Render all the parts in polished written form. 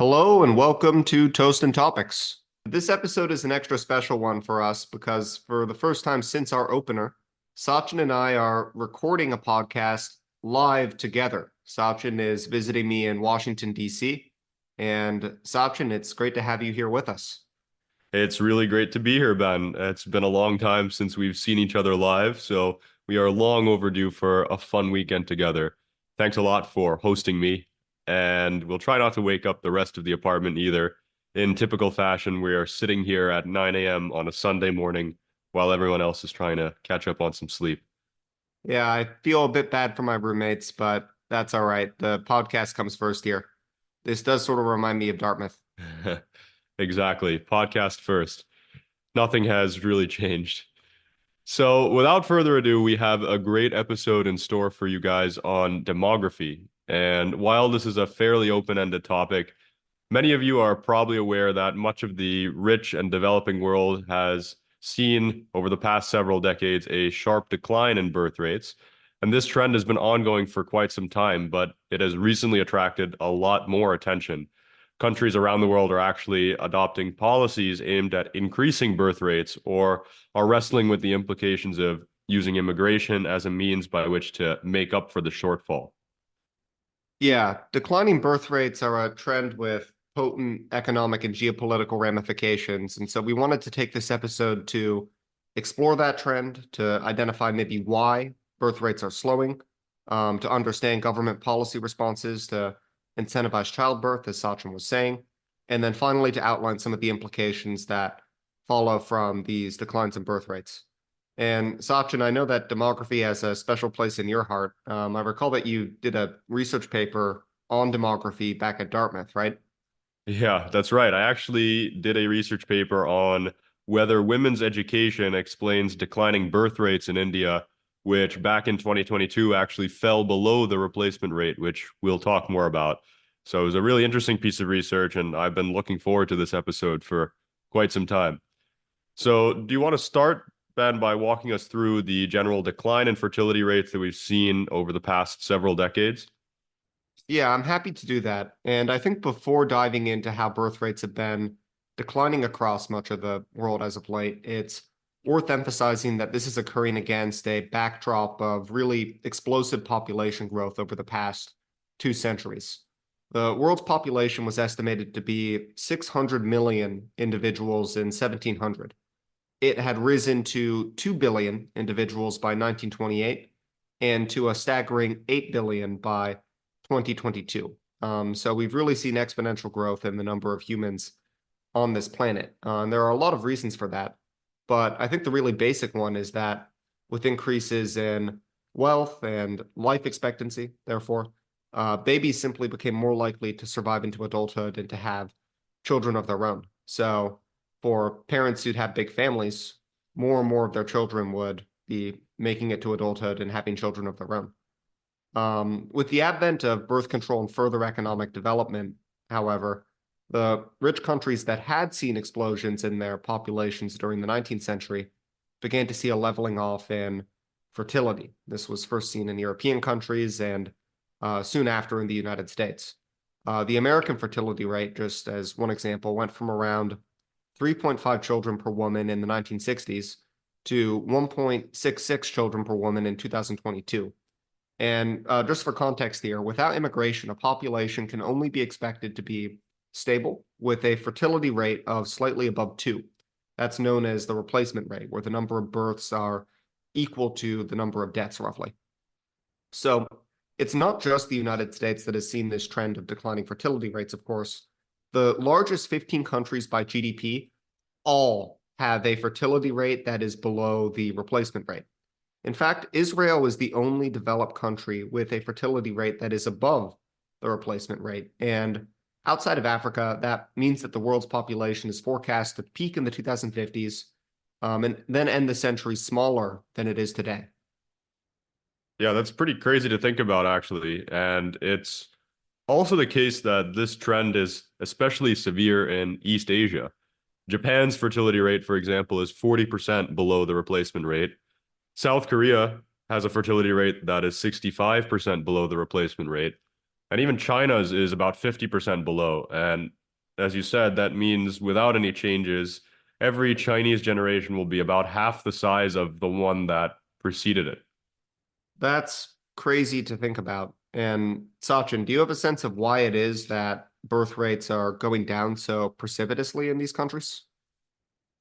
Hello and welcome to Toast and Topics. This episode is an extra special one for us because for the first time since our opener, Sachin and I are recording a podcast live together. Sachin is visiting me in Washington, D.C. And Sachin, it's great to have you here with us. It's really great to be here, Ben. It's been a long time since we've seen each other live, so we are long overdue for a fun weekend together. Thanks a lot for hosting me, and we'll try not to wake up the rest of the apartment either. In typical fashion, we are sitting here at 9 a.m. on a Sunday morning while everyone else is trying to catch up on some sleep. Yeah, I feel a bit bad for my roommates, but that's all right. The podcast comes first here. This does sort of remind me of Dartmouth. Exactly. Podcast first. Nothing has really changed. So, without further ado, we have a great episode in store for you guys on demography. And while this is a fairly open-ended topic, many of you are probably aware that much of the rich and developing world has seen over the past several decades a sharp decline in birth rates. And this trend has been ongoing for quite some time, but it has recently attracted a lot more attention. Countries around the world are actually adopting policies aimed at increasing birth rates or are wrestling with the implications of using immigration as a means by which to make up for the shortfall. Yeah, declining birth rates are a trend with potent economic and geopolitical ramifications. And so we wanted to take this episode to explore that trend, to identify maybe why birth rates are slowing, to understand government policy responses to incentivize childbirth, as Sachin was saying, and then finally to outline some of the implications that follow from these declines in birth rates. And Sachin, I know that demography has a special place in your heart. I recall that you did a research paper on demography back at Dartmouth, right? Yeah, that's right. I actually did a research paper on whether women's education explains declining birth rates in India, which back in 2022 actually fell below the replacement rate, which we'll talk more about. So it was a really interesting piece of research, and I've been looking forward to this episode for quite some time. So, do you want to start, Ben, by walking us through the general decline in fertility rates that we've seen over the past several decades? Yeah, I'm happy to do that. And I think before diving into how birth rates have been declining across much of the world as of late, it's worth emphasizing that this is occurring against a backdrop of really explosive population growth over the past 2 centuries. The world's population was estimated to be 600 million individuals in 1700. It had risen to 2 billion individuals by 1928 and to a staggering 8 billion by 2022. So we've really seen exponential growth in the number of humans on this planet. And there are a lot of reasons for that. But I think the really basic one is that with increases in wealth and life expectancy, therefore, babies simply became more likely to survive into adulthood and to have children of their own. So for parents who'd have big families, more and more of their children would be making it to adulthood and having children of their own. With the advent of birth control and further economic development, however, the rich countries that had seen explosions in their populations during the 19th century began to see a leveling off in fertility. This was first seen in European countries and soon after in the United States. The American fertility rate, just as one example, went from around 3.5 children per woman in the 1960s to 1.66 children per woman in 2022. And just for context here, without immigration, a population can only be expected to be stable with a fertility rate of slightly above 2. That's known as the replacement rate, where the number of births are equal to the number of deaths, roughly. So it's not just the United States that has seen this trend of declining fertility rates, of course. The largest 15 countries by GDP all have a fertility rate that is below the replacement rate. In fact, Israel is the only developed country with a fertility rate that is above the replacement rate. And outside of Africa, that means that the world's population is forecast to peak in the 2050s, and then end the century smaller than it is today. Yeah, that's pretty crazy to think about, actually. And it's also the case that this trend is especially severe in East Asia. Japan's fertility rate, for example, is 40% below the replacement rate. South Korea has a fertility rate that is 65% below the replacement rate. And even China's is about 50% below. And as you said, that means without any changes, every Chinese generation will be about half the size of the one that preceded it. That's crazy to think about. And Sachin, do you have a sense of why it is that birth rates are going down so precipitously in these countries?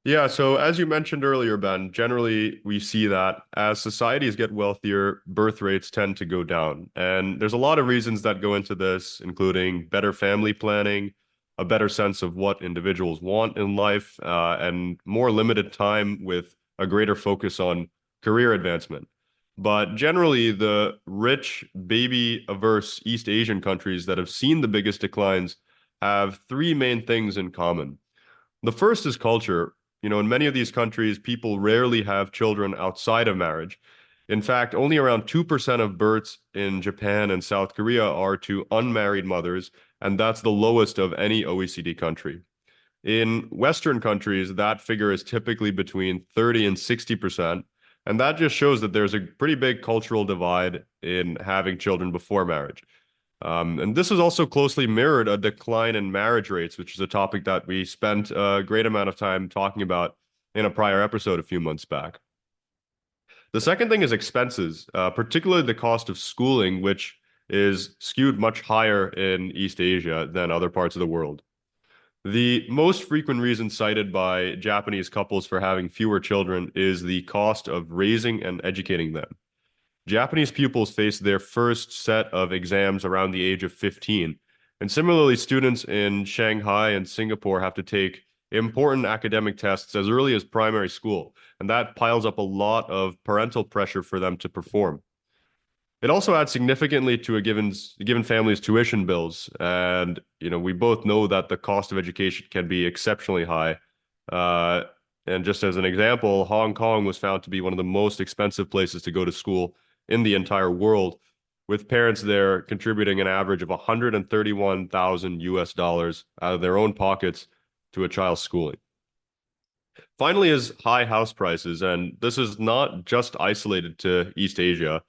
Yeah, so as you mentioned earlier, Ben, generally we see that as societies get wealthier, birth rates tend to go down. And there's a lot of reasons that go into this, including better family planning, a better sense of what individuals want in life, and more limited time with a greater focus on career advancement. But generally, the rich, baby-averse East Asian countries that have seen the biggest declines have three main things in common. The first is culture. In many of these countries, people rarely have children outside of marriage. In fact, only around 2% of births in Japan and South Korea are to unmarried mothers, and that's the lowest of any OECD country. In Western countries, that figure is typically between 30 and 60%, and that just shows that there's a pretty big cultural divide in having children before marriage. And this has also closely mirrored a decline in marriage rates, which is a topic that we spent a great amount of time talking about in a prior episode a few months back. The second thing is expenses, particularly the cost of schooling, which is skewed much higher in East Asia than other parts of the world. The most frequent reason cited by Japanese couples for having fewer children is the cost of raising and educating them. Japanese pupils face their first set of exams around the age of 15. And similarly, students in Shanghai and Singapore have to take important academic tests as early as primary school. And that piles up a lot of parental pressure for them to perform. It also adds significantly to a given family's tuition bills. And, we both know that the cost of education can be exceptionally high. Uh, and just as an example, Hong Kong was found to be one of the most expensive places to go to school in the entire world, with parents there contributing an average of 131,000 US dollars out of their own pockets to a child's schooling. Finally, is high house prices, and this is not just isolated to East Asia.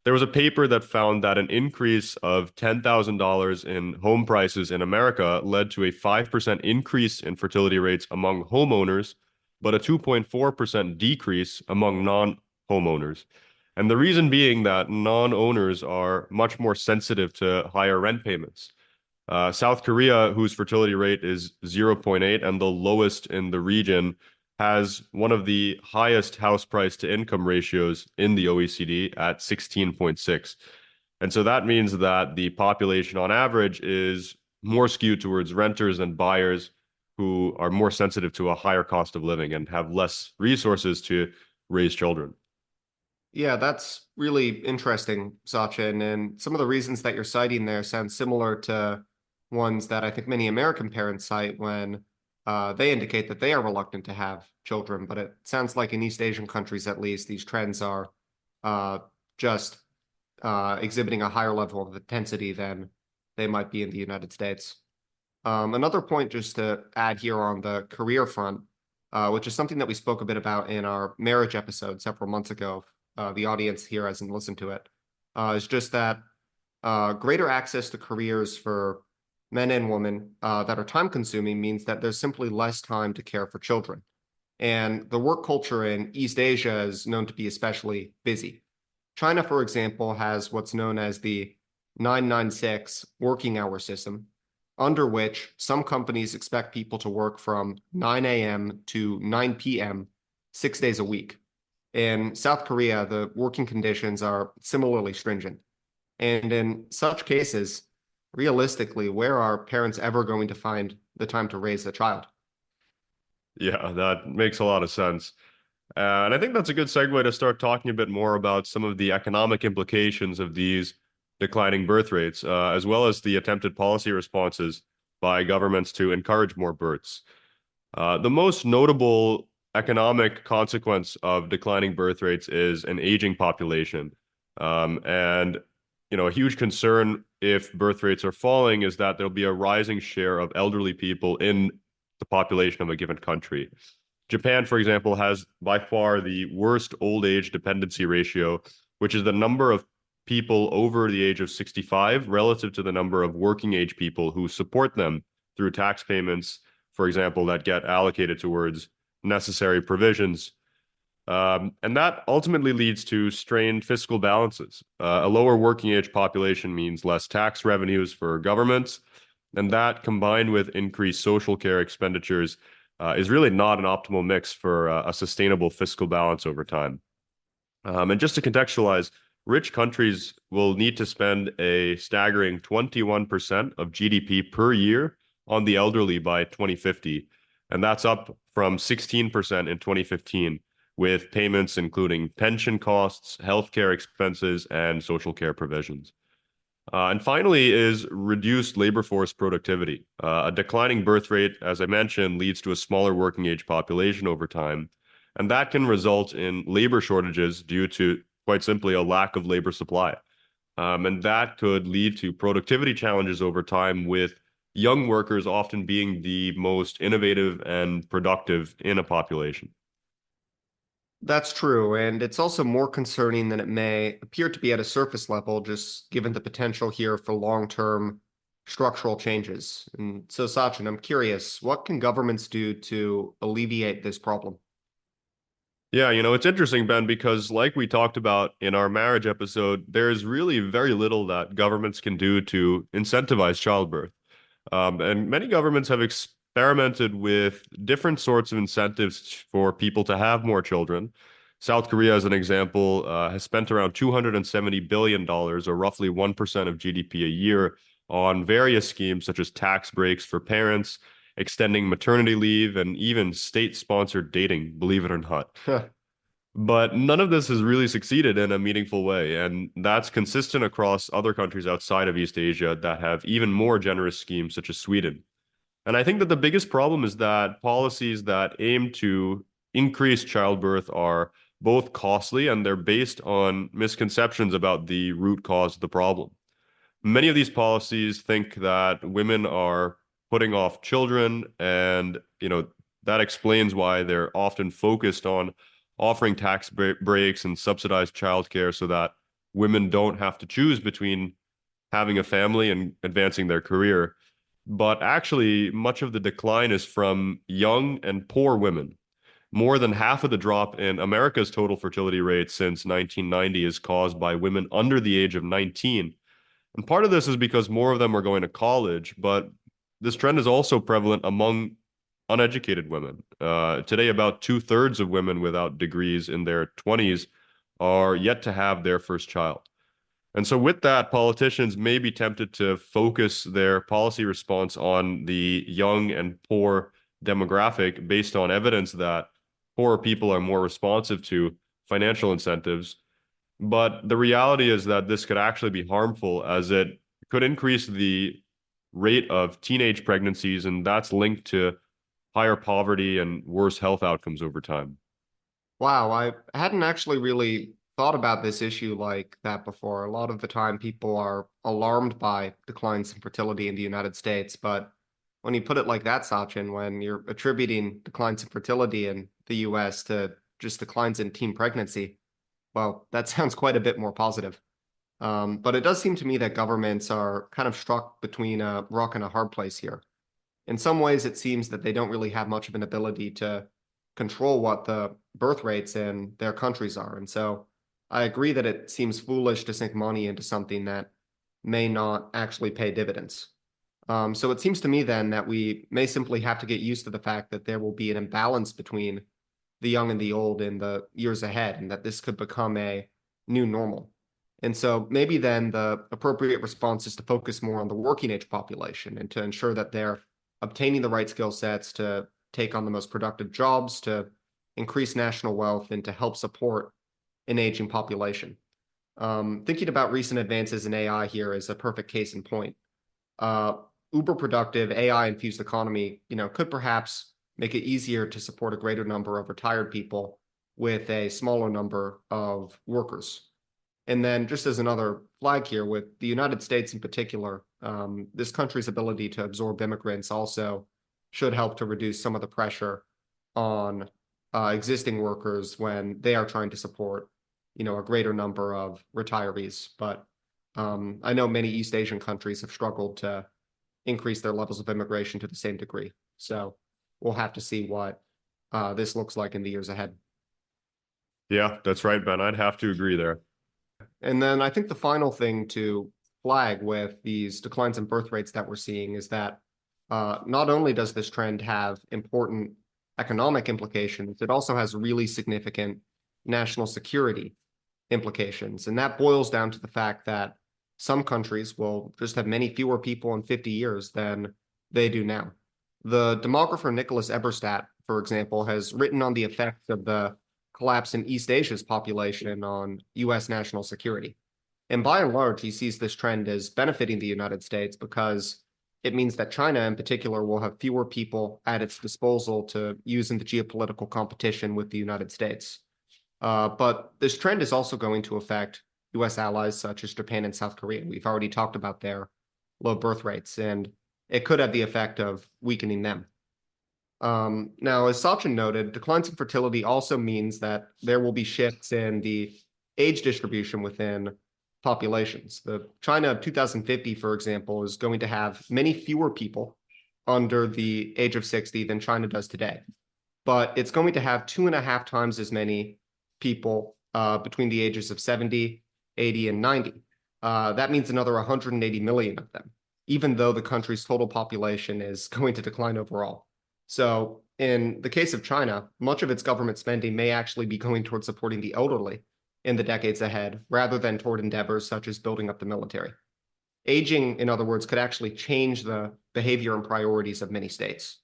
There was a paper that found that an increase of $10,000 in home prices in America led to a 5% increase in fertility rates among homeowners, but a 2.4% decrease among non-homeowners. And the reason being that non-owners are much more sensitive to higher rent payments. South Korea, whose fertility rate is zero point 0.8 and the lowest in the region, has one of the highest house price to income ratios in the OECD at 16.6. And so that means that the population on average is more skewed towards renters and buyers who are more sensitive to a higher cost of living and have less resources to raise children. Yeah, that's really interesting, Sachin. And some of the reasons that you're citing there sound similar to ones that I think many American parents cite when they indicate that they are reluctant to have children. But it sounds like in East Asian countries, at least, these trends are uh, just exhibiting a higher level of intensity than they might be in the United States. Another point just to add here on the career front, which is something that we spoke a bit about in our marriage episode several months ago. The audience here hasn't listened to it. Is just that greater access to careers for men and women that are time consuming means that there's simply less time to care for children. And the work culture in East Asia is known to be especially busy. China, for example, has what's known as the 996 working hour system, under which some companies expect people to work from 9 a.m. to 9 p.m. 6 days a week. In South Korea, the working conditions are similarly stringent. And in such cases, realistically, where are parents ever going to find the time to raise a child? Yeah, that makes a lot of sense. And I think that's a good segue to start talking a bit more about some of the economic implications of these declining birth rates, as well as the attempted policy responses by governments to encourage more births. The most notable economic consequence of declining birth rates is an aging population. And, a huge concern if birth rates are falling is that there'll be a rising share of elderly people in the population of a given country. Japan, for example, has by far the worst old age dependency ratio, which is the number of people over the age of 65 relative to the number of working age people who support them through tax payments, for example, that get allocated towards necessary provisions. And that ultimately leads to strained fiscal balances. A lower working age population means less tax revenues for governments, and that combined with increased social care expenditures is really not an optimal mix for a sustainable fiscal balance over time. And just to contextualize, rich countries will need to spend a staggering 21% of GDP per year on the elderly by 2050. And that's up from 16% in 2015, with payments including pension costs, healthcare expenses, and social care provisions. And finally is reduced labor force productivity. A declining birth rate, as I mentioned, leads to a smaller working age population over time. And that can result in labor shortages due to, quite simply, a lack of labor supply. And that could lead to productivity challenges over time, with young workers often being the most innovative and productive in a population. That's true, and it's also more concerning than it may appear to be at a surface level, just given the potential here for long-term structural changes. And so, Sachin, I'm curious, what can governments do to alleviate this problem? Yeah, it's interesting, Ben, because like we talked about in our marriage episode, there's really very little that governments can do to incentivize childbirth. And many governments have experimented with different sorts of incentives for people to have more children. South Korea, as an example, has spent around $270 billion, or roughly 1% of GDP a year, on various schemes such as tax breaks for parents, extending maternity leave, and even state-sponsored dating, believe it or not. But none of this has really succeeded in a meaningful way, and that's consistent across other countries outside of East Asia that have even more generous schemes, such as Sweden. And I think that the biggest problem is that policies that aim to increase childbirth are both costly and they're based on misconceptions about the root cause of the problem. Many of these policies think that women are putting off children, and that explains why they're often focused on offering tax breaks and subsidized childcare so that women don't have to choose between having a family and advancing their career. But actually, much of the decline is from young and poor women. More than half of the drop in America's total fertility rate since 1990 is caused by women under the age of 19. And part of this is because more of them are going to college, but this trend is also prevalent among uneducated women. Today, about two-thirds of women without degrees in their 20s are yet to have their first child. And so, with that, politicians may be tempted to focus their policy response on the young and poor demographic based on evidence that poorer people are more responsive to financial incentives. But the reality is that this could actually be harmful, as it could increase the rate of teenage pregnancies, and that's linked to higher poverty and worse health outcomes over time. Wow, I hadn't actually really thought about this issue like that before. A lot of the time, people are alarmed by declines in fertility in the United States, but when you put it like that, Sachin, when you're attributing declines in fertility in the US to just declines in teen pregnancy, well, that sounds quite a bit more positive. But it does seem to me that governments are kind of struck between a rock and a hard place here. In some ways, it seems that they don't really have much of an ability to control what the birth rates in their countries are. And so I agree that it seems foolish to sink money into something that may not actually pay dividends. So it seems to me then that we may simply have to get used to the fact that there will be an imbalance between the young and the old in the years ahead, and that this could become a new normal. And so maybe then the appropriate response is to focus more on the working age population and to ensure that they're obtaining the right skill sets to take on the most productive jobs, to increase national wealth, and to help support an aging population. Thinking about recent advances in AI here is a perfect case in point. Uh, Uber productive AI-infused economy, could perhaps make it easier to support a greater number of retired people with a smaller number of workers. And then just as another flag here, with the United States in particular, this country's ability to absorb immigrants also should help to reduce some of the pressure on existing workers when they are trying to support, a greater number of retirees. But I know many East Asian countries have struggled to increase their levels of immigration to the same degree. So we'll have to see what this looks like in the years ahead. Yeah, that's right, Ben. I'd have to agree there. And then I think the final thing to flag with these declines in birth rates that we're seeing is that not only does this trend have important economic implications, it also has really significant national security implications. And that boils down to the fact that some countries will just have many fewer people in 50 years than they do now. The demographer Nicholas Eberstadt, for example, has written on the effects of the collapse in East Asia's population on US national security. And by and large, he sees this trend as benefiting the United States because it means that China in particular will have fewer people at its disposal to use in the geopolitical competition with the United States. But this trend is also going to affect US allies such as Japan and South Korea. We've already talked about their low birth rates, and it could have the effect of weakening them. Now, as Sachin noted, declines in fertility also means that there will be shifts in the age distribution within populations. The China of 2050, for example, is going to have many fewer people under the age of 60 than China does today. But it's going to have 2.5 times as many people between the ages of 70, 80, and 90. That means another 180 million of them, even though the country's total population is going to decline overall. So in the case of China, much of its government spending may actually be going towards supporting the elderly in the decades ahead, rather than toward endeavors such as building up the military. Aging, in other words, could actually change the behavior and priorities of many states.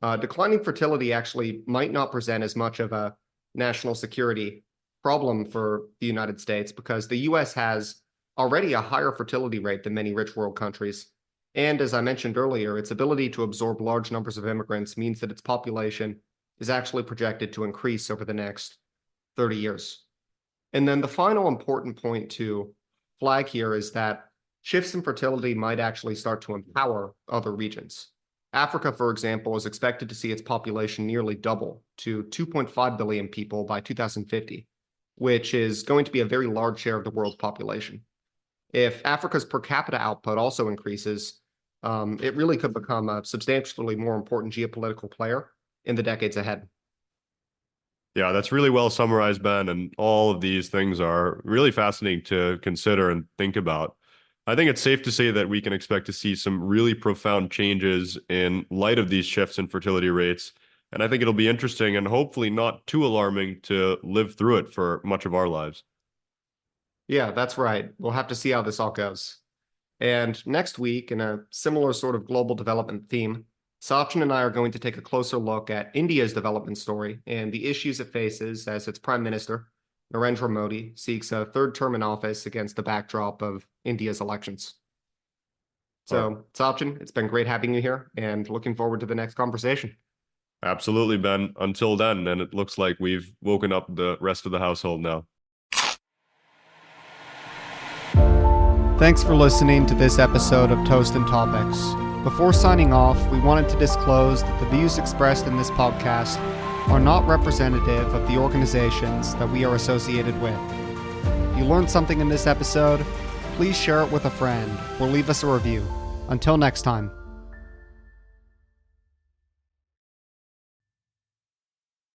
Declining fertility actually might not present as much of a national security problem for the United States because the US has already a higher fertility rate than many rich world countries. And as I mentioned earlier, its ability to absorb large numbers of immigrants means that its population is actually projected to increase over the next 30 years. And then the final important point to flag here is that shifts in fertility might actually start to empower other regions. Africa, for example, is expected to see its population nearly double to 2.5 billion people by 2050, which is going to be a very large share of the world's population. If Africa's per capita output also increases, it really could become a substantially more important geopolitical player in the decades ahead. Yeah, that's really well summarized, Ben. And all of these things are really fascinating to consider and think about. I think it's safe to say that we can expect to see some really profound changes in light of these shifts in fertility rates. And I think it'll be interesting and hopefully not too alarming to live through it for much of our lives. Yeah, that's right. We'll have to see how this all goes. And next week, in a similar sort of global development theme, Sachin and I are going to take a closer look at India's development story and the issues it faces as its Prime Minister, Narendra Modi, seeks a third term in office against the backdrop of India's elections. So, Sachin, it's been great having you here and looking forward to the next conversation. Absolutely, Ben. Until then, and it looks like we've woken up the rest of the household now. Thanks for listening to this episode of Toast and Topics. Before signing off, we wanted to disclose that the views expressed in this podcast are not representative of the organizations that we are associated with. If you learned something in this episode, please share it with a friend or leave us a review. Until next time.